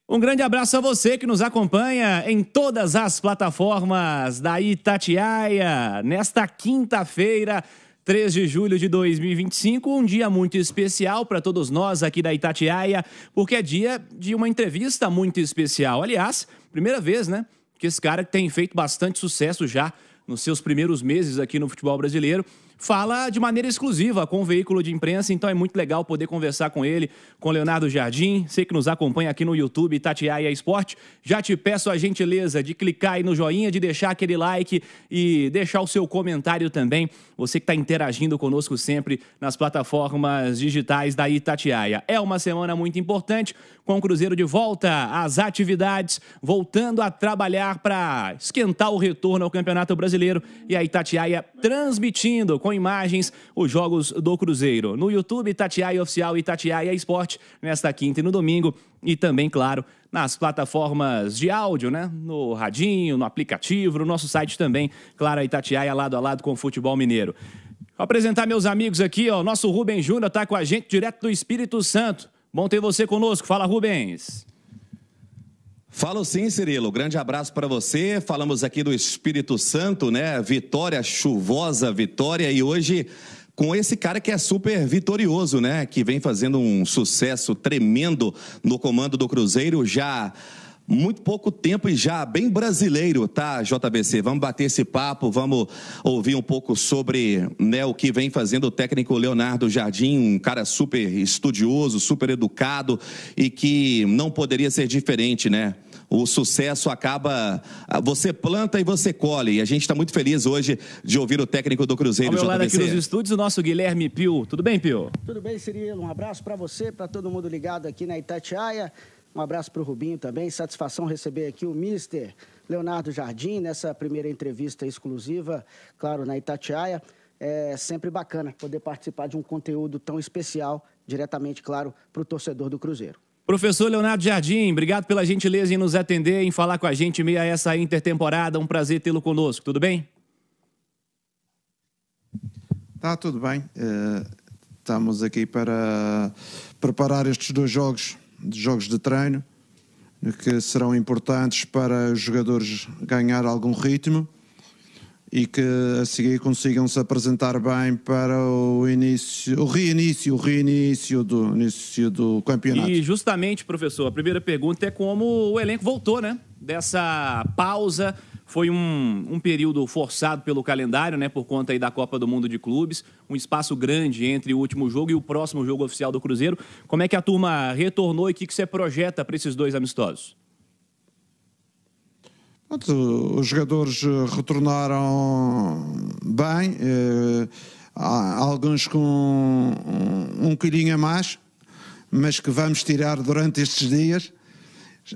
Um grande abraço a você que nos acompanha em todas as plataformas da Itatiaia. Nesta quinta-feira, 3 de julho de 2025, um dia muito especial para todos nós aqui da Itatiaia, porque é dia de uma entrevista muito especial. Aliás, primeira vez, né, que esse cara que tem feito bastante sucesso já nos seus primeiros meses aqui no futebol brasileiro, fala de maneira exclusiva com o veículo de imprensa, então é muito legal poder conversar com ele, com Leonardo Jardim. Você que nos acompanha aqui no YouTube, Itatiaia Esporte, já te peço a gentileza de clicar aí no joinha, de deixar aquele like e deixar o seu comentário também. Você que está interagindo conosco sempre nas plataformas digitais da Itatiaia. É uma semana muito importante, com o Cruzeiro de volta às atividades, voltando a trabalhar para esquentar o retorno ao Campeonato Brasileiro, e a Itatiaia transmitindo com imagens os jogos do Cruzeiro. No YouTube, Itatiaia Oficial e Itatiaia Esporte, nesta quinta e no domingo. E também, claro, nas plataformas de áudio, né? No radinho, no aplicativo, no nosso site também. Claro, a Itatiaia lado a lado com o futebol mineiro. Vou apresentar meus amigos aqui, ó. Nosso Rubens Júnior está com a gente direto do Espírito Santo. Bom ter você conosco. Fala, Rubens. Falo sim, Cirilo. Grande abraço para você. Falamos aqui do Espírito Santo, né? Vitória, chuvosa vitória. E hoje com esse cara que é super vitorioso, né? Que vem fazendo um sucesso tremendo no comando do Cruzeiro já muito pouco tempo e já bem brasileiro, tá, JBC? Vamos bater esse papo, vamos ouvir um pouco sobre, né, o que vem fazendo o técnico Leonardo Jardim, um cara super estudioso, super educado e que não poderia ser diferente, né? O sucesso acaba, você planta e você colhe, e a gente está muito feliz hoje de ouvir o técnico do Cruzeiro, JBC. Ao meu lado aqui nos estúdios, o nosso Guilherme Pio. Tudo bem, Pio? Tudo bem, Cirilo. Um abraço para você, para todo mundo ligado aqui na Itatiaia. Um abraço para o Rubinho também. Satisfação receber aqui o Mister Leonardo Jardim nessa primeira entrevista exclusiva, claro, na Itatiaia. É sempre bacana poder participar de um conteúdo tão especial, diretamente, claro, para o torcedor do Cruzeiro. Professor Leonardo Jardim, obrigado pela gentileza em nos atender, em falar com a gente em meio a essa intertemporada. Um prazer tê-lo conosco. Tudo bem? Tá, tudo bem. Estamos aqui para preparar estes dois jogos de treino, que serão importantes para os jogadores ganhar algum ritmo e que a seguir consigam se apresentar bem para o reinício do campeonato. E justamente, professor, a primeira pergunta é como o elenco voltou, né? Dessa pausa, foi um período forçado pelo calendário, né? Por conta aí da Copa do Mundo de Clubes, um espaço grande entre o último jogo e o próximo jogo oficial do Cruzeiro. Como é que a turma retornou e o que você projeta para esses dois amistosos? Os jogadores retornaram bem, alguns com um quilinho a mais, mas que vamos tirar durante estes dias,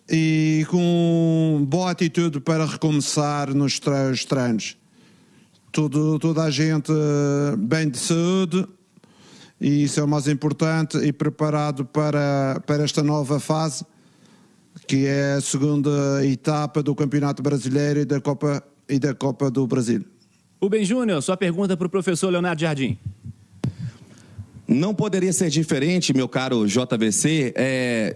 e com boa atitude para recomeçar nos treinos. Toda a gente bem de saúde, e isso é o mais importante, e preparado para esta nova fase, que é a segunda etapa do Campeonato Brasileiro e da Copa do Brasil. Rubens Júnior, sua pergunta para o professor Leonardo Jardim. Não poderia ser diferente, meu caro JBC.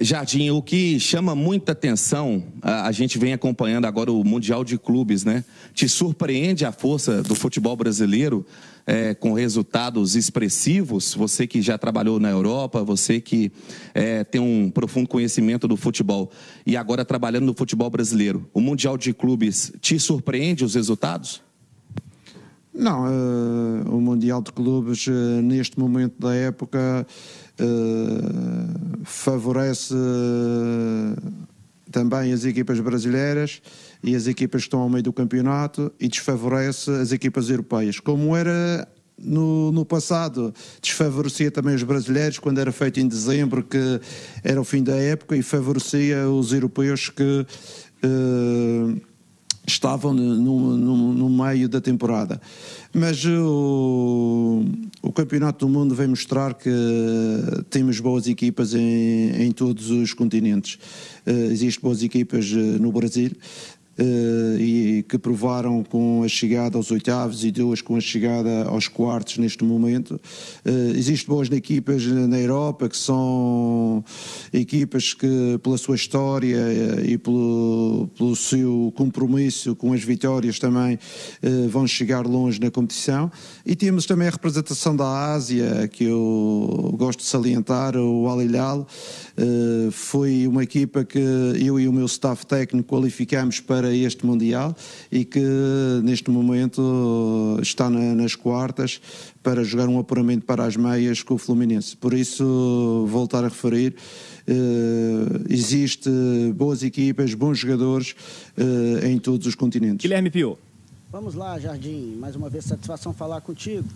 Jardim, o que chama muita atenção, a gente vem acompanhando agora o Mundial de Clubes, né? Te surpreende a força do futebol brasileiro com resultados expressivos? Você que já trabalhou na Europa, você que tem um profundo conhecimento do futebol e agora trabalhando no futebol brasileiro, o Mundial de Clubes te surpreende os resultados? Não, o Mundial de Clubes, neste momento da época, favorece também as equipas brasileiras e as equipas que estão ao meio do campeonato, e desfavorece as equipas europeias. Como era no passado, desfavorecia também os brasileiros, quando era feito em dezembro, que era o fim da época, e favorecia os europeus que estavam no meio da temporada. Mas o Campeonato do Mundo vem mostrar que temos boas equipas em todos os continentes. Existem boas equipas no Brasil, e que provaram com a chegada aos oitavos e 2 com a chegada aos quartos neste momento. Existem boas equipas na Europa, que são equipas que, pela sua história e pelo seu compromisso com as vitórias, também vão chegar longe na competição. E temos também a representação da Ásia, que eu gosto de salientar, o Al Hilal. Foi uma equipa que eu e o meu staff técnico qualificamos para este Mundial e que neste momento está nas quartas para jogar um apuramento para as meias com o Fluminense. Por isso, voltar a referir, existe boas equipas, bons jogadores em todos os continentes. Guilherme Pio. Vamos lá, Jardim, mais uma vez satisfação falar contigo.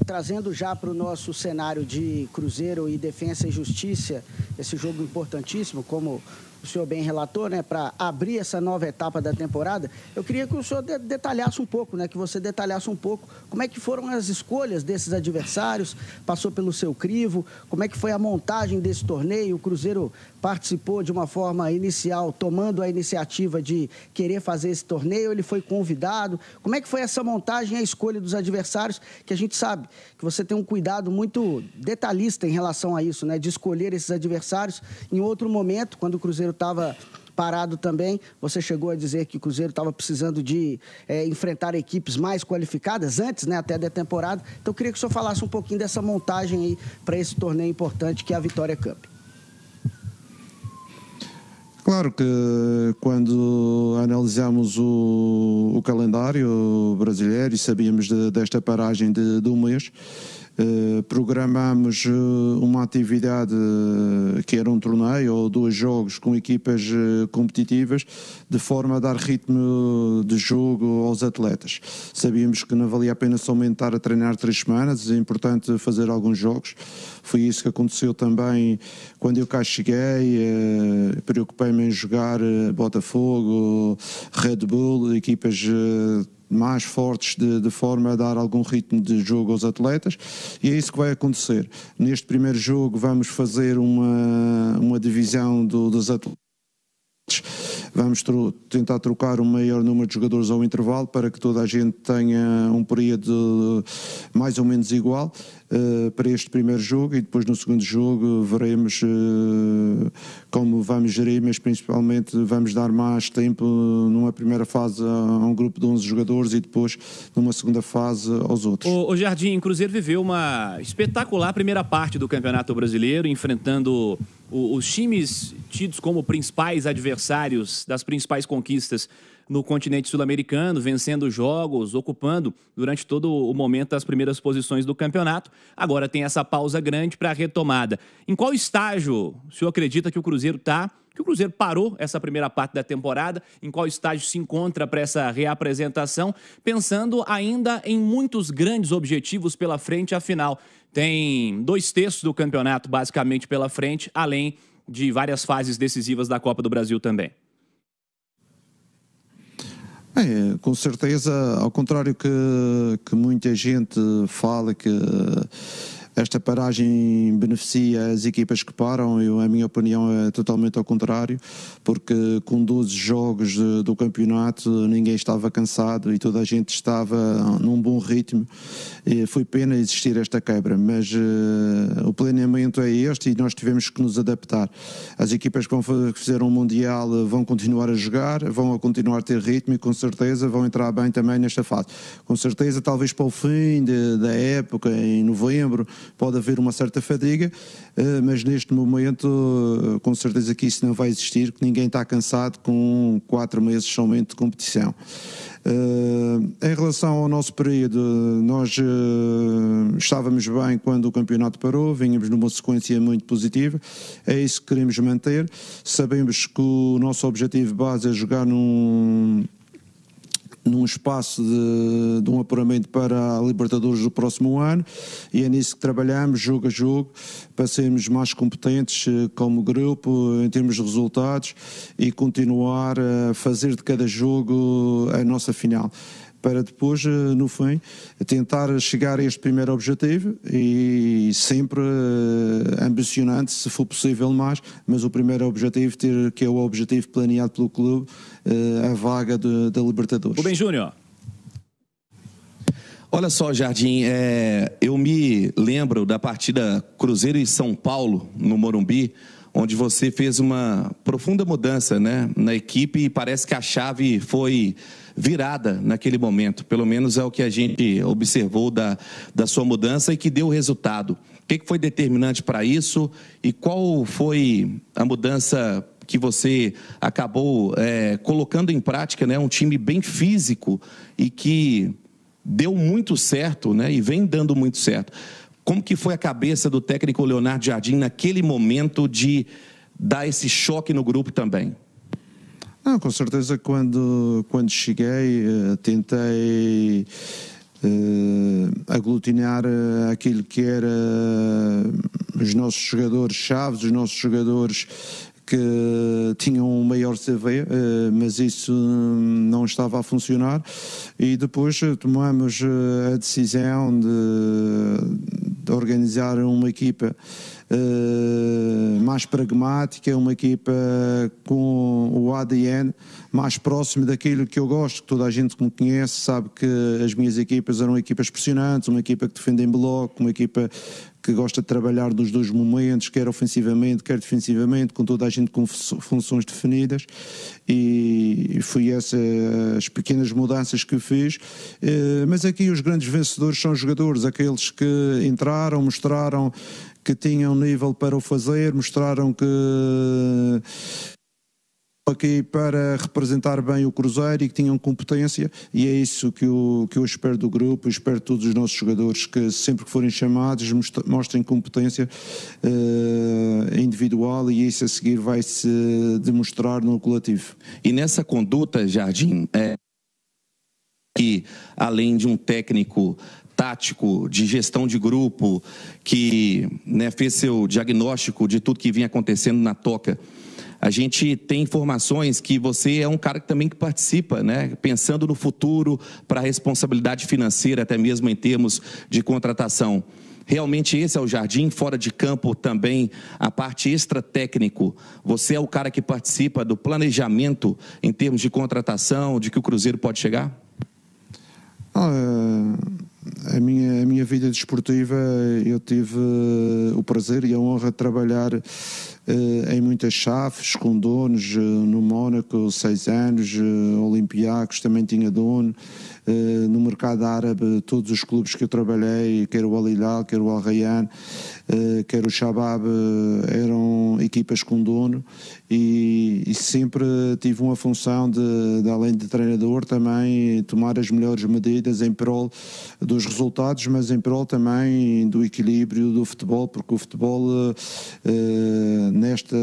Trazendo já para o nosso cenário de Cruzeiro e Defensa e Justiça, esse jogo importantíssimo, como o senhor bem relatou, né, para abrir essa nova etapa da temporada, eu queria que o senhor detalhasse um pouco, né, que você detalhasse um pouco como é que foram as escolhas desses adversários, passou pelo seu crivo, como é que foi a montagem desse torneio, o Cruzeiro participou de uma forma inicial, tomando a iniciativa de querer fazer esse torneio, ele foi convidado, como é que foi essa montagem e a escolha dos adversários, que a gente sabe que você tem um cuidado muito detalhista em relação a isso, né, de escolher esses adversários. Em outro momento, quando o Cruzeiro estava parado também, você chegou a dizer que o Cruzeiro estava precisando de enfrentar equipes mais qualificadas antes, né, até da temporada. Então eu queria que o senhor falasse um pouquinho dessa montagem aí para esse torneio importante que é a Vitória Cup. Claro que quando analisamos o calendário brasileiro e sabíamos desta paragem de um mês, programámos uma atividade que era um torneio ou 2 jogos com equipas competitivas, de forma a dar ritmo de jogo aos atletas. Sabíamos que não valia a pena somente estar a treinar 3 semanas, é importante fazer alguns jogos. Foi isso que aconteceu também quando eu cá cheguei. Preocupei-me em jogar Botafogo, Red Bull, equipas mais fortes de forma a dar algum ritmo de jogo aos atletas, e é isso que vai acontecer. Neste primeiro jogo vamos fazer uma divisão dos atletas. Vamos tentar trocar o maior número de jogadores ao intervalo para que toda a gente tenha um período mais ou menos igual para este primeiro jogo, e depois no segundo jogo veremos como vamos gerir, mas principalmente vamos dar mais tempo numa primeira fase a um grupo de 11 jogadores e depois numa segunda fase aos outros. O Jardim, o Cruzeiro viveu uma espetacular primeira parte do Campeonato Brasileiro, enfrentando os times tidos como principais adversários das principais conquistas no continente sul-americano, vencendo jogos, ocupando durante todo o momento as primeiras posições do campeonato. Agora tem essa pausa grande para a retomada. Em qual estágio o senhor acredita que o Cruzeiro está? Que o Cruzeiro parou essa primeira parte da temporada? Em qual estágio se encontra para essa reapresentação? Pensando ainda em muitos grandes objetivos pela frente, afinal, tem 2/3 do campeonato basicamente pela frente, além de várias fases decisivas da Copa do Brasil também. Com certeza, ao contrário que muita gente fala que esta paragem beneficia as equipas que param, a minha opinião é totalmente ao contrário, porque com 12 jogos do campeonato ninguém estava cansado e toda a gente estava num bom ritmo, e foi pena existir esta quebra, mas o planeamento é este e nós tivemos que nos adaptar. As equipas que fizeram o Mundial vão continuar a jogar, vão continuar a ter ritmo e com certeza vão entrar bem também nesta fase. Com certeza, talvez para o fim da época, em novembro, pode haver uma certa fadiga, mas neste momento com certeza que isso não vai existir, que ninguém está cansado com 4 meses somente de competição. Em relação ao nosso período, nós estávamos bem quando o campeonato parou, vínhamos numa sequência muito positiva, é isso que queremos manter. Sabemos que o nosso objetivo base é jogar num espaço de um apuramento para a Libertadores do próximo ano, e é nisso que trabalhamos, jogo a jogo, para sermos mais competentes como grupo em termos de resultados e continuar a fazer de cada jogo a nossa final. para depois, no fim, tentar chegar a este primeiro objetivo e sempre ambicionante, se for possível mais, mas o primeiro objetivo, que é o objetivo planeado pelo clube, a vaga da Libertadores. Rubem Júnior. Olha só, Jardim, eu me lembro da partida Cruzeiro e São Paulo, no Morumbi, onde você fez uma profunda mudança, né, na equipe, e parece que a chave foi virada naquele momento. Pelo menos é o que a gente observou da sua mudança e que deu resultado. O que foi determinante para isso e qual foi a mudança que você acabou colocando em prática, né, um time bem físico e que deu muito certo, né, e vem dando muito certo. Como que foi a cabeça do técnico Leonardo Jardim naquele momento de dar esse choque no grupo também? Não, com certeza, quando cheguei, tentei aglutinar aquilo que era os nossos jogadores-chave, os nossos jogadores que tinham um maior CV, mas isso não estava a funcionar, e depois tomamos a decisão de organizar uma equipa mais pragmática, uma equipa com o ADN mais próximo daquilo que eu gosto, que toda a gente me conhece, sabe que as minhas equipas eram equipas pressionantes, uma equipa que defende em bloco, uma equipa que gosta de trabalhar nos dois momentos, quer ofensivamente, quer defensivamente, com toda a gente com funções definidas, e foi essas pequenas mudanças que fiz. Mas aqui os grandes vencedores são os jogadores, aqueles que entraram, mostraram que tinham nível para o fazer, mostraram que aqui para representar bem o Cruzeiro e que tinham competência, e é isso que eu espero do grupo. Eu espero de todos os nossos jogadores que sempre que forem chamados mostrem competência individual, e isso a seguir vai-se demonstrar no coletivo. E nessa conduta, Jardim, que além de um técnico tático, de gestão de grupo, que, né, fez seu diagnóstico de tudo que vinha acontecendo na Toca, a gente tem informações que você é um cara que também participa, né, pensando no futuro, para a responsabilidade financeira, até mesmo em termos de contratação. Realmente esse é o Jardim, fora de campo também, a parte extra-técnico. Você é o cara que participa do planejamento em termos de contratação, de que o Cruzeiro pode chegar? A minha vida desportiva, eu tive o prazer e a honra de trabalhar em muitas chaves, com donos, no Mónaco, 6 anos, Olympiacos também tinha dono, no mercado árabe, todos os clubes que eu trabalhei, quer o Al Hilal, quer o Al Rayyan, quer o Shabab, eram equipas com dono, e sempre tive uma função de além de treinador, também tomar as melhores medidas em prol dos resultados, mas em prol também do equilíbrio do futebol, porque o futebol nesta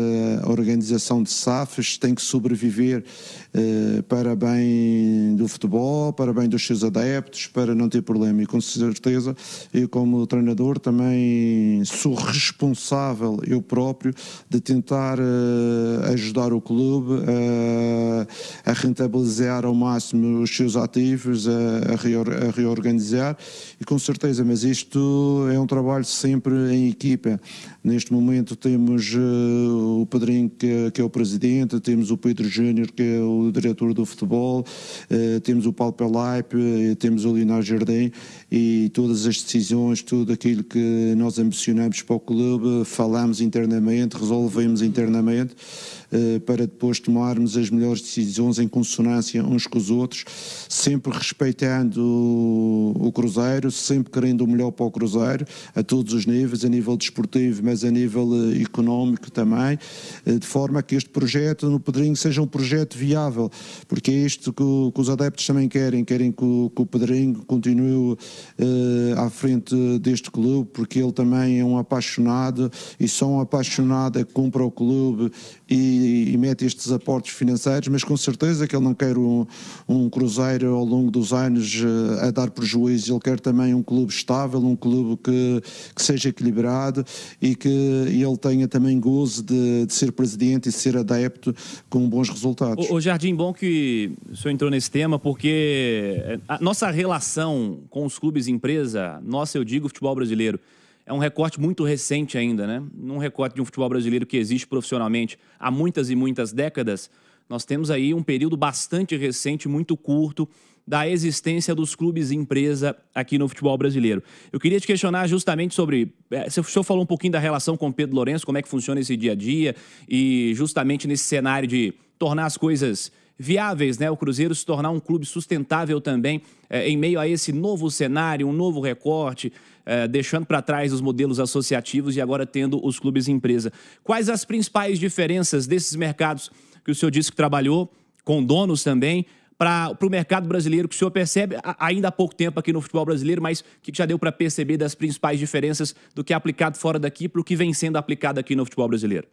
organização de SAFs tem que sobreviver para bem do futebol, para bem dos seus adeptos, para não ter problema. E com certeza eu, como treinador, também sou responsável, eu próprio, de tentar ajudar o clube a rentabilizar ao máximo os seus ativos, a reorganizar, e com certeza, mas isto é um trabalho sempre em equipa. Neste momento temos o Pedrinho, que é o presidente, temos o Pedro Júnior, que é o diretor do futebol, temos o Paulo Pelaipe, temos o Leonardo Jardim, e todas as decisões, tudo aquilo que nós ambicionamos para o clube, falamos internamente, resolvemos internamente, para depois tomarmos as melhores decisões em consonância uns com os outros, sempre respeitando o Cruzeiro, sempre querendo o melhor para o Cruzeiro, a todos os níveis, a nível desportivo, mas a nível económico também, de forma que este projeto no Pedrinho seja um projeto viável, porque é isto que os adeptos também querem que o Pedrinho continue à frente deste clube, porque ele também é um apaixonado, e só um apaixonado é que compra o clube e mete estes aportes financeiros, mas com certeza que ele não quer um Cruzeiro ao longo dos anos a dar prejuízo. Ele quer também um clube estável, um clube que seja equilibrado e que ele tenha também gozo de ser presidente e ser adepto com bons resultados. O Jardim, bom que o senhor entrou nesse tema, porque a nossa relação com os clubes empresa, eu digo futebol brasileiro, é um recorte muito recente ainda, né? Num recorte de um futebol brasileiro que existe profissionalmente há muitas e muitas décadas, nós temos aí um período bastante recente, muito curto, da existência dos clubes empresa aqui no futebol brasileiro. Eu queria te questionar justamente sobre... O senhor falou um pouquinho da relação com o Pedro Lourenço, como é que funciona esse dia a dia, e justamente nesse cenário de tornar as coisas viáveis, né? O Cruzeiro se tornar um clube sustentável também, em meio a esse novo cenário, um novo recorte, deixando para trás os modelos associativos e agora tendo os clubes empresa. Quais as principais diferenças desses mercados que o senhor disse que trabalhou, com donos também, para o mercado brasileiro, que o senhor percebe ainda há pouco tempo aqui no futebol brasileiro, mas que já deu para perceber das principais diferenças do que é aplicado fora daqui para o que vem sendo aplicado aqui no futebol brasileiro?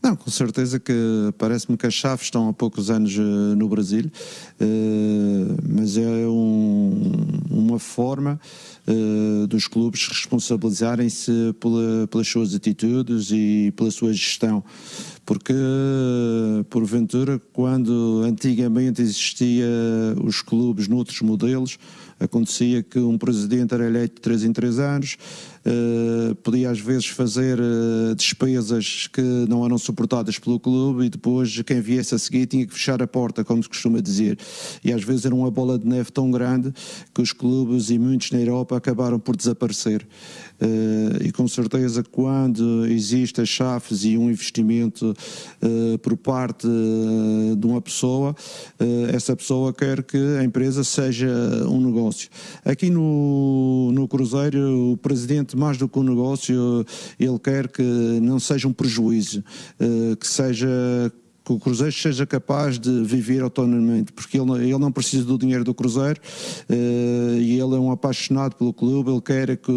Não, com certeza que parece-me que as chaves estão há poucos anos no Brasil, mas é uma forma dos clubes responsabilizarem-se pelas suas atitudes e pela sua gestão, porque porventura quando antigamente existia os clubes noutros modelos, acontecia que um presidente era eleito de 3 em 3 anos, podia às vezes fazer despesas que não eram suportadas pelo clube e depois quem viesse a seguir tinha que fechar a porta, como se costuma dizer. E às vezes era uma bola de neve tão grande que os clubes e muitos na Europa acabaram por desaparecer. E com certeza quando existe as chaves e um investimento por parte de uma pessoa, essa pessoa quer que a empresa seja um negócio. Aqui no Cruzeiro, o presidente, mais do que um negócio, ele quer que não seja um prejuízo, que o Cruzeiro seja capaz de viver autonomamente, porque ele não precisa do dinheiro do Cruzeiro e ele é um apaixonado pelo clube, ele quer que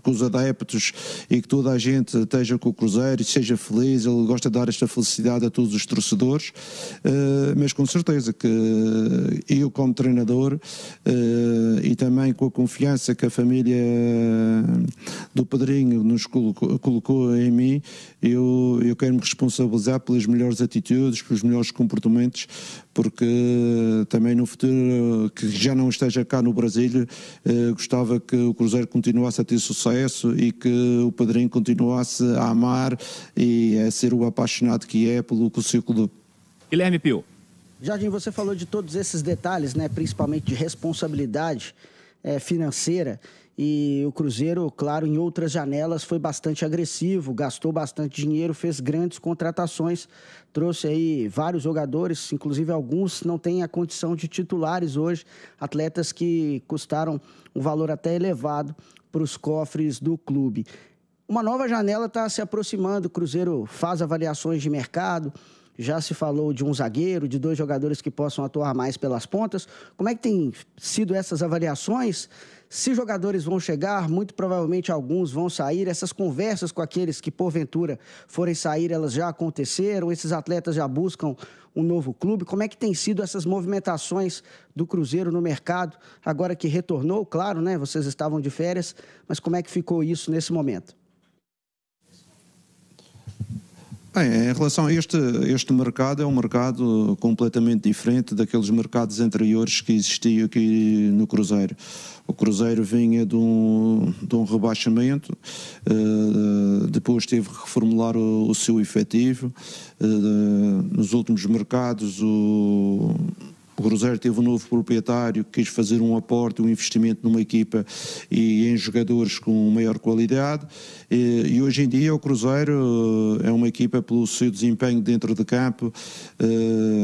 os adeptos e que toda a gente esteja com o Cruzeiro e seja feliz, ele gosta de dar esta felicidade a todos os torcedores, mas com certeza que eu como treinador e também com a confiança que a família do Pedrinho nos colocou em mim, eu quero me responsabilizar pelas melhores atitudes, pelos melhores comportamentos, porque também no futuro, que já não esteja cá no Brasil, gostava que o Cruzeiro continuasse a ter sucesso e que o Pedrinho continuasse a amar e a ser o apaixonado que é pelo seu clube. Guilherme Pio. Jardim, você falou de todos esses detalhes, né, principalmente de responsabilidade financeira. E o Cruzeiro, claro, em outras janelas foi bastante agressivo, gastou bastante dinheiro, fez grandes contratações, trouxe aí vários jogadores, inclusive alguns não têm a condição de titulares hoje, atletas que custaram um valor até elevado para os cofres do clube. Uma nova janela está se aproximando, o Cruzeiro faz avaliações de mercado, já se falou de um zagueiro, de 2 jogadores que possam atuar mais pelas pontas. Como é que tem sido essas avaliações? Se jogadores vão chegar, muito provavelmente alguns vão sair. Essas conversas com aqueles que, porventura, forem sair, elas já aconteceram. Esses atletas já buscam um novo clube. Como é que tem sido essas movimentações do Cruzeiro no mercado, agora que retornou? Claro, né? Vocês estavam de férias, mas como é que ficou isso nesse momento? Bem, em relação a este mercado, é um mercado completamente diferente daqueles mercados anteriores que existiam aqui no Cruzeiro. O Cruzeiro vinha de um rebaixamento, depois teve que reformular o seu efetivo. Nos últimos mercados, o Cruzeiro teve um novo proprietário que quis fazer um aporte, um investimento numa equipa e em jogadores com maior qualidade. E hoje em dia o Cruzeiro é uma equipa pelo seu desempenho dentro de campo,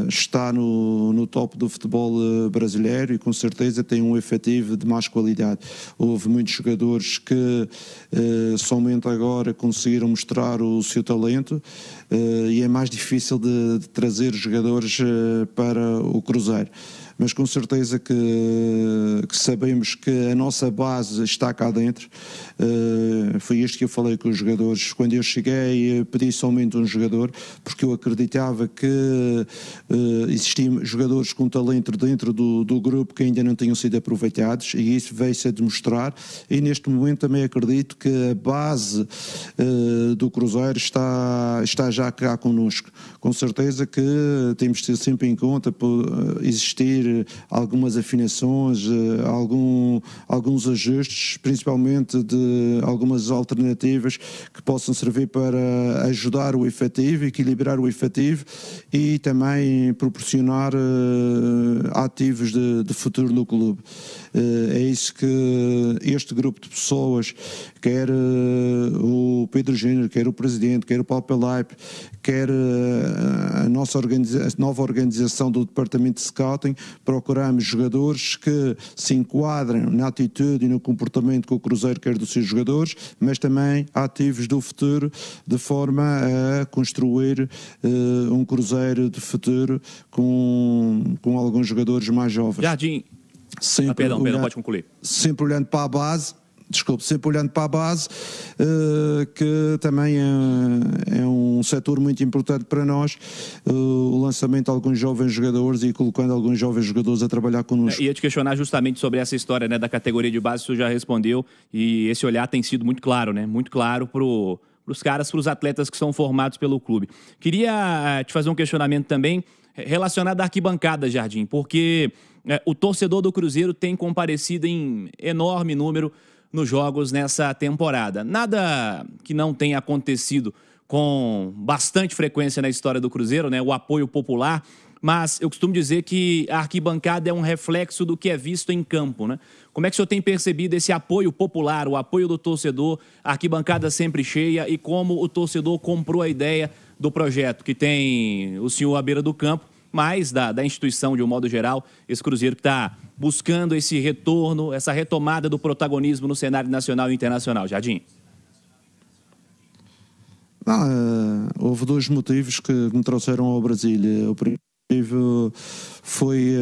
está no top do futebol brasileiro e com certeza tem um efetivo de mais qualidade. Houve muitos jogadores que somente agora conseguiram mostrar o seu talento e é mais difícil de trazer jogadores para o Cruzeiro. mas com certeza que sabemos que a nossa base está cá dentro. Foi isto que eu falei com os jogadores. Quando eu cheguei, pedi somente um jogador, porque eu acreditava que existiam jogadores com talento dentro do grupo que ainda não tinham sido aproveitados, e isso veio-se a demonstrar, e neste momento também acredito que a base do Cruzeiro está já cá connosco. Com certeza que temos de ter sempre em conta por existir algumas afinações, alguns ajustes, principalmente de algumas alternativas que possam servir para ajudar o efetivo, equilibrar o efetivo e também proporcionar ativos de futuro no clube. É isso que este grupo de pessoas, quer o Pedro Júnior, quer o Presidente, quer o Paulo Pelaipe, quer a nova organização do Departamento de Scouting, procuramos jogadores que se enquadram na atitude e no comportamento que o Cruzeiro quer dos seus jogadores, mas também ativos do futuro, de forma a construir um Cruzeiro de futuro com alguns jogadores mais jovens. Jardim. Perdão, pode concluir. Sempre olhando para a base, que também é um setor muito importante para nós, o lançamento de alguns jovens jogadores e colocando alguns jovens jogadores a trabalhar connosco. Ia te questionar justamente sobre essa história, né, da categoria de base, você já respondeu, e esse olhar tem sido muito claro, né? Muito claro para os atletas que são formados pelo clube. Queria te fazer um questionamento também relacionado à arquibancada, Jardim, porque o torcedor do Cruzeiro tem comparecido em enorme número nos jogos nessa temporada. Nada que não tenha acontecido com bastante frequência na história do Cruzeiro, né? O apoio popular, mas eu costumo dizer que a arquibancada é um reflexo do que é visto em campo, né? Como é que o senhor tem percebido esse apoio popular, o apoio do torcedor, a arquibancada sempre cheia, e como o torcedor comprou a ideia do projeto, que tem o senhor à beira do campo, mas da instituição de um modo geral, esse Cruzeiro que está buscando esse retorno, essa retomada do protagonismo no cenário nacional e internacional? Jardim. Houve dois motivos que me trouxeram ao Brasil. O primeiro foi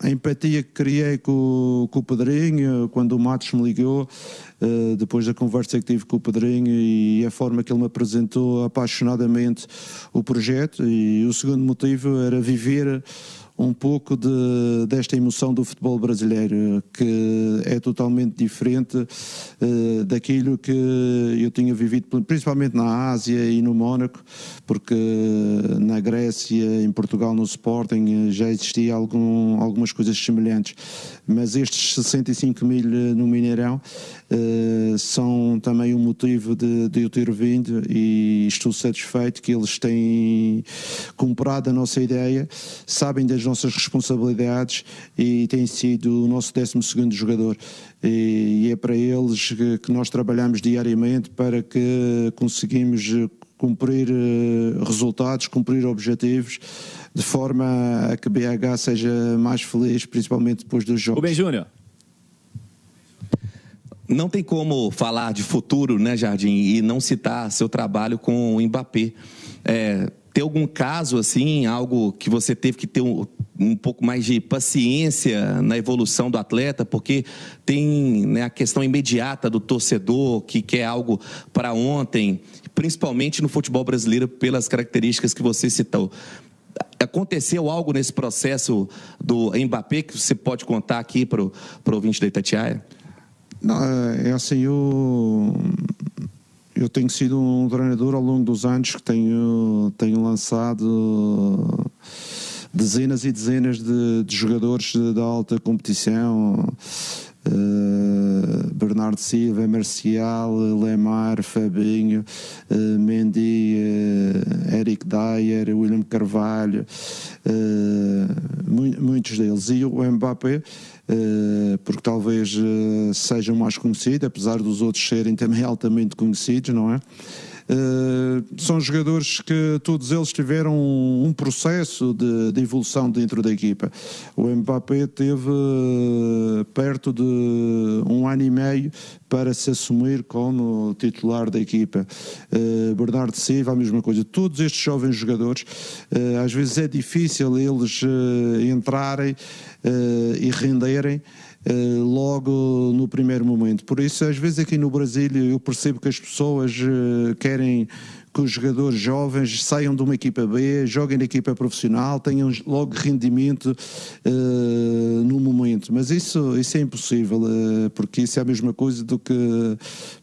a empatia que criei com o Pedrinho, quando o Matos me ligou, depois da conversa que tive com o Pedrinho, e a forma que ele me apresentou apaixonadamente o projeto. E o segundo motivo era viver um pouco desta emoção do futebol brasileiro, que é totalmente diferente daquilo que eu tinha vivido, principalmente na Ásia e no Mónaco, porque na Grécia, em Portugal, no Sporting, já existia algumas coisas semelhantes. Mas estes 65 mil no Mineirão são também um motivo de eu ter vindo, e estou satisfeito que eles têm comprado a nossa ideia, sabem das nossas responsabilidades e têm sido o nosso 12º jogador. E é para eles que nós trabalhamos diariamente para que conseguimos cumprir resultados, cumprir objetivos, de forma a que BH seja mais feliz, principalmente depois dos jogos. Rubem Júnior. Não tem como falar de futuro, né, Jardim, e não citar seu trabalho com o Mbappé. Tem algum caso, assim, algo que você teve que ter um pouco mais de paciência na evolução do atleta, porque tem, né, a questão imediata do torcedor que quer algo para ontem, principalmente no futebol brasileiro, pelas características que você citou. Aconteceu algo nesse processo do Mbappé que você pode contar aqui para o ouvinte da Itatiaia? Não, é assim, eu tenho sido um treinador ao longo dos anos que tenho lançado dezenas e dezenas de jogadores da alta competição. Bernardo Silva, Marcial, Lemar, Fabinho, Mendy, Eric Dyer, William Carvalho, muitos deles. E o Mbappé, porque talvez seja o mais conhecido, apesar dos outros serem também altamente conhecidos, não é? São jogadores que todos eles tiveram um processo de evolução dentro da equipa. O Mbappé teve perto de 1 ano e meio para se assumir como titular da equipa. Bernardo Silva, a mesma coisa. Todos estes jovens jogadores, às vezes é difícil eles entrarem e renderem logo no primeiro momento. Por isso, às vezes aqui no Brasil, eu percebo que as pessoas querem que os jogadores jovens saiam de uma equipa B, joguem na equipa profissional, tenham logo rendimento no momento. Mas isso é impossível, porque isso é a mesma coisa do que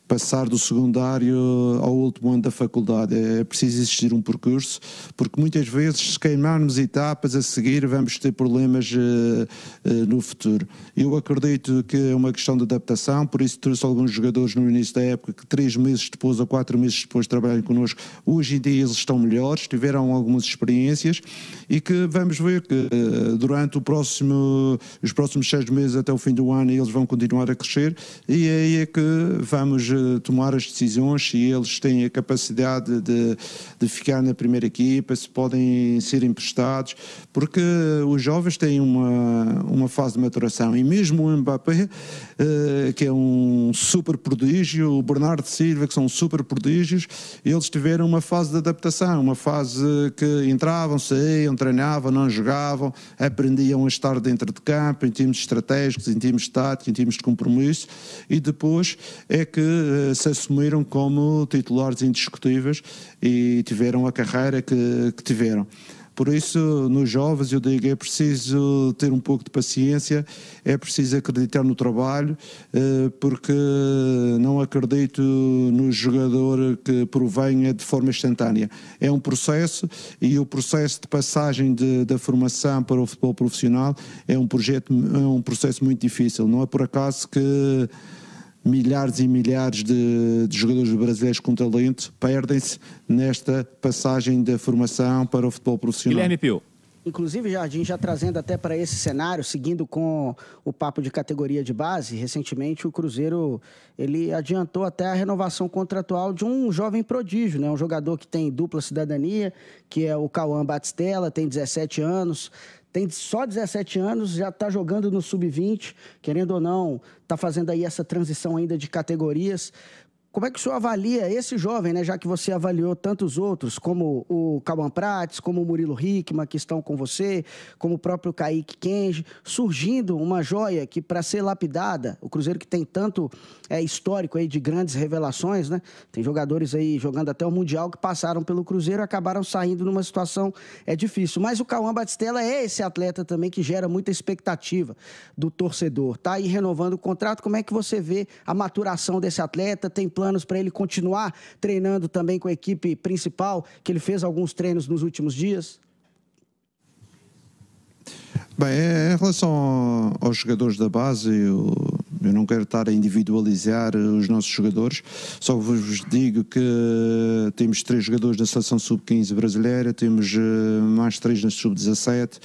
passar do secundário ao último ano da faculdade. É preciso existir um percurso, porque muitas vezes, se queimarmos etapas a seguir, vamos ter problemas no futuro. Eu acredito que é uma questão de adaptação, por isso trouxe alguns jogadores no início da época que 3 meses depois ou 4 meses depois trabalham connosco. Hoje em dia eles estão melhores, tiveram algumas experiências e que vamos ver que durante os próximos 6 meses até o fim do ano eles vão continuar a crescer, e aí é que vamos tomar as decisões se eles têm a capacidade de ficar na primeira equipa, se podem ser emprestados, porque os jovens têm uma fase de maturação, e mesmo o Mbappé, que é um super prodígio, o Bernardo Silva, que são super prodígios, eles tiveram uma fase de adaptação, uma fase que entravam, saíam, treinavam, não jogavam, aprendiam a estar dentro de campo, em termos estratégicos, em termos táticos, em termos de compromisso, e depois é que se assumiram como titulares indiscutíveis e tiveram a carreira que tiveram. Por isso, nos jovens, eu digo, é preciso ter um pouco de paciência, é preciso acreditar no trabalho, porque não acredito no jogador que provenha de forma instantânea. É um processo, e o processo de passagem da formação para o futebol profissional é um processo muito difícil. Não é por acaso que milhares e milhares de jogadores brasileiros com talento perdem-se nesta passagem da formação para o futebol profissional. Guilherme Pio. Inclusive, Jardim, já trazendo até para esse cenário, seguindo com o papo de categoria de base, recentemente o Cruzeiro ele adiantou até a renovação contratual de um jovem prodígio, né? Um jogador que tem dupla cidadania, que é o Cauã Batistella, tem 17 anos, tem só 17 anos, já está jogando no Sub-20, querendo ou não, está fazendo aí essa transição ainda de categorias. Como é que o senhor avalia esse jovem, né? Já que você avaliou tantos outros, como o Cauã Prates, como o Murilo Hickman, que estão com você, como o próprio Kaique Kenji, surgindo uma joia que, para ser lapidada, o Cruzeiro que tem tanto histórico aí de grandes revelações, né? Tem jogadores aí jogando até o Mundial que passaram pelo Cruzeiro e acabaram saindo numa situação difícil. Mas o Cauã Batistella é esse atleta também que gera muita expectativa do torcedor. Tá aí renovando o contrato. Como é que você vê a maturação desse atleta? Tem planos para ele continuar treinando também com a equipe principal, que ele fez alguns treinos nos últimos dias? Bem, em relação aos jogadores da base, eu não quero estar a individualizar os nossos jogadores, só vos digo que temos 3 jogadores na seleção sub-15 brasileira, temos mais 3 na sub-17,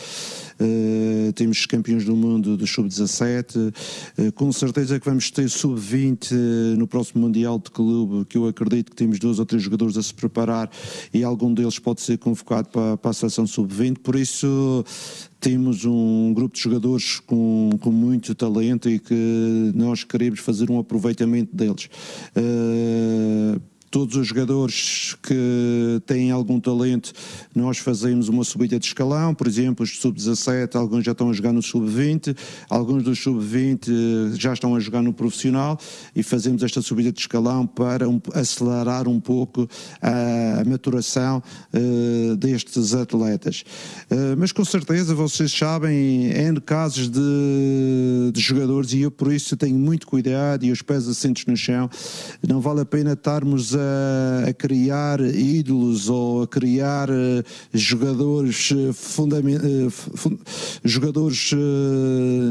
temos campeões do mundo do sub-17, com certeza que vamos ter sub-20 no próximo Mundial de Clube, que eu acredito que temos 2 ou 3 jogadores a se preparar e algum deles pode ser convocado para a seleção sub-20, por isso temos um grupo de jogadores com muito talento e que nós queremos fazer um aproveitamento deles. Todos os jogadores que têm algum talento, nós fazemos uma subida de escalão, por exemplo, os sub-17, alguns já estão a jogar no sub-20, alguns dos sub-20 já estão a jogar no profissional e fazemos esta subida de escalão para acelerar um pouco a maturação destes atletas. Mas com certeza vocês sabem, N casos de jogadores, e eu por isso tenho muito cuidado e os pés assentos no chão, não vale a pena estarmos a criar ídolos ou a criar jogadores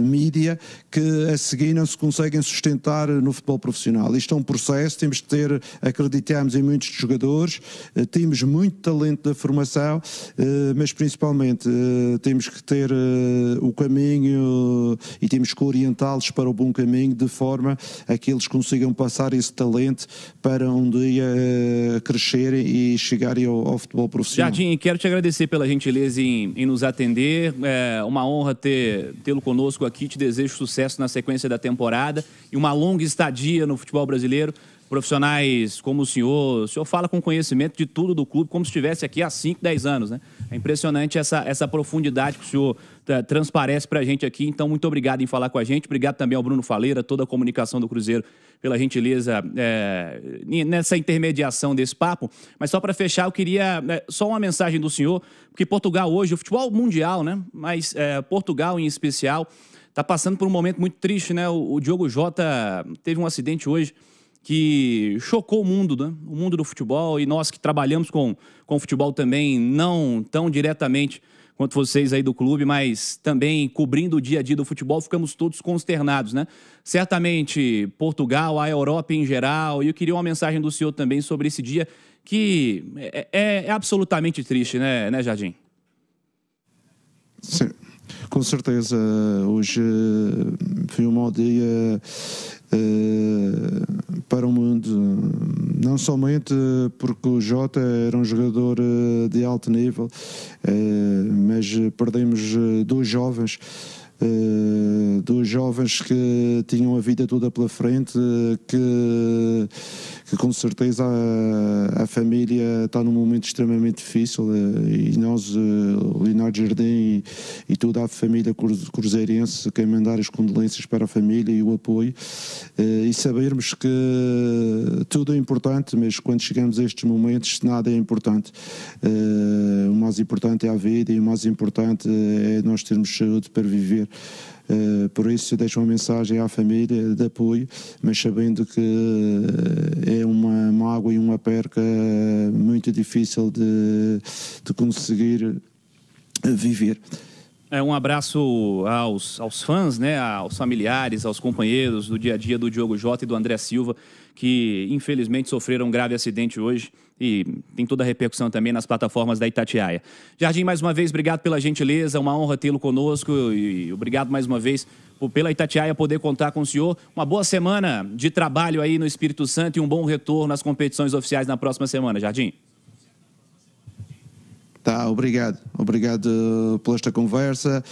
mídia que a seguir não se conseguem sustentar no futebol profissional. Isto é um processo, temos de acreditamos em muitos jogadores, temos muito talento da formação, mas principalmente temos que ter o caminho e temos que orientá-los para o bom caminho, de forma a que eles consigam passar esse talento para um dia crescerem e chegarem ao futebol profissional. Jardim, quero te agradecer pela gentileza em nos atender. É uma honra tê-lo conosco aqui. Te desejo sucesso na sequência da temporada e uma longa estadia no futebol brasileiro. Profissionais como o senhor fala com conhecimento de tudo do clube, como se estivesse aqui há 5, 10 anos, né? É impressionante essa profundidade que o senhor transparece para a gente aqui. Então, muito obrigado em falar com a gente. Obrigado também ao Bruno Faleira, toda a comunicação do Cruzeiro, pela gentileza nessa intermediação desse papo. Mas só para fechar, eu queria só uma mensagem do senhor, porque Portugal hoje, o futebol mundial, né? Mas Portugal em especial, está passando por um momento muito triste, né? O Diogo Jota teve um acidente hoje que chocou o mundo, né? O mundo do futebol, e nós que trabalhamos com futebol também, não tão diretamente quanto vocês aí do clube, mas também cobrindo o dia a dia do futebol, ficamos todos consternados, né? Certamente Portugal, a Europa em geral, e eu queria uma mensagem do senhor também sobre esse dia que é absolutamente triste, né, Jardim? Sim, com certeza. Hoje foi um mau dia para o mundo, não somente porque o Jota era um jogador de alto nível, mas perdemos dois jovens que tinham a vida toda pela frente, que com certeza a família está num momento extremamente difícil, e nós, Leonardo Jardim e toda a família cruzeirense, quer mandar as condolências para a família e o apoio, e sabermos que tudo é importante, mas quando chegamos a estes momentos nada é importante. O mais importante é a vida e o mais importante é nós termos saúde para viver. Por isso deixo uma mensagem à família de apoio, mas sabendo que é uma mágoa e uma perca muito difícil de conseguir viver. Um abraço aos fãs, né, aos familiares, aos companheiros do dia a dia do Diogo Jota e do André Silva, que infelizmente sofreram um grave acidente hoje e tem toda a repercussão também nas plataformas da Itatiaia. Jardim, mais uma vez, obrigado pela gentileza, uma honra tê-lo conosco e obrigado mais uma vez pela Itatiaia poder contar com o senhor. Uma boa semana de trabalho aí no Espírito Santo e um bom retorno às competições oficiais na próxima semana, Jardim. Tá, obrigado por esta conversa,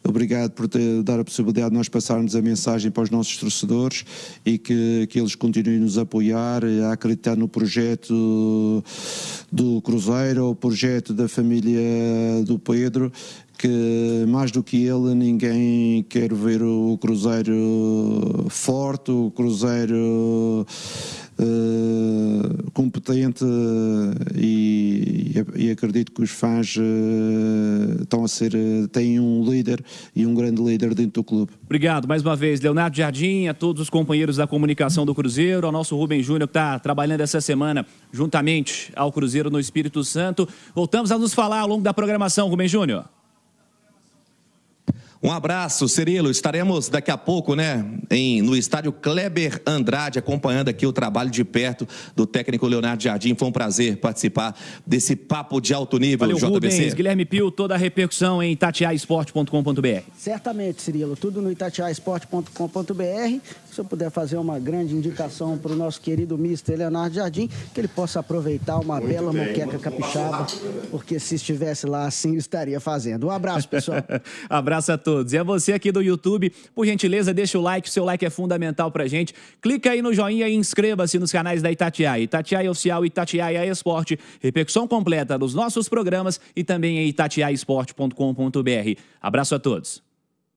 obrigado por dar a possibilidade de nós passarmos a mensagem para os nossos torcedores e que eles continuem a nos apoiar, a acreditar no projeto do Cruzeiro, o projeto da família do Pedro, que mais do que ele ninguém quer ver o Cruzeiro forte, o Cruzeiro competente, e acredito que os fãs têm um líder e um grande líder dentro do clube. Obrigado mais uma vez, Leonardo Jardim, a todos os companheiros da comunicação do Cruzeiro, ao nosso Rubem Júnior, que está trabalhando essa semana juntamente ao Cruzeiro no Espírito Santo. Voltamos a nos falar ao longo da programação, Rubem Júnior. Um abraço, Cirilo. Estaremos daqui a pouco, né, no estádio Kleber Andrade, acompanhando aqui o trabalho de perto do técnico Leonardo Jardim. Foi um prazer participar desse papo de alto nível. Valeu, JBC. Rubens, Guilherme Pio, toda a repercussão em itatiaesporte.com.br. Certamente, Cirilo, tudo no itatiaesporte.com.br. Se eu puder fazer uma grande indicação para o nosso querido mister Leonardo Jardim, que ele possa aproveitar uma bela moqueca capixaba, porque se estivesse lá assim, estaria fazendo. Um abraço, pessoal. Abraço a todos. E a você aqui do YouTube, por gentileza, deixa o like, seu like é fundamental pra gente. Clica aí no joinha e inscreva-se nos canais da Itatiaia. Itatiaia Oficial e Itatiaia Esporte. Repercussão completa dos nossos programas e também em itatiaesporte.com.br. Abraço a todos.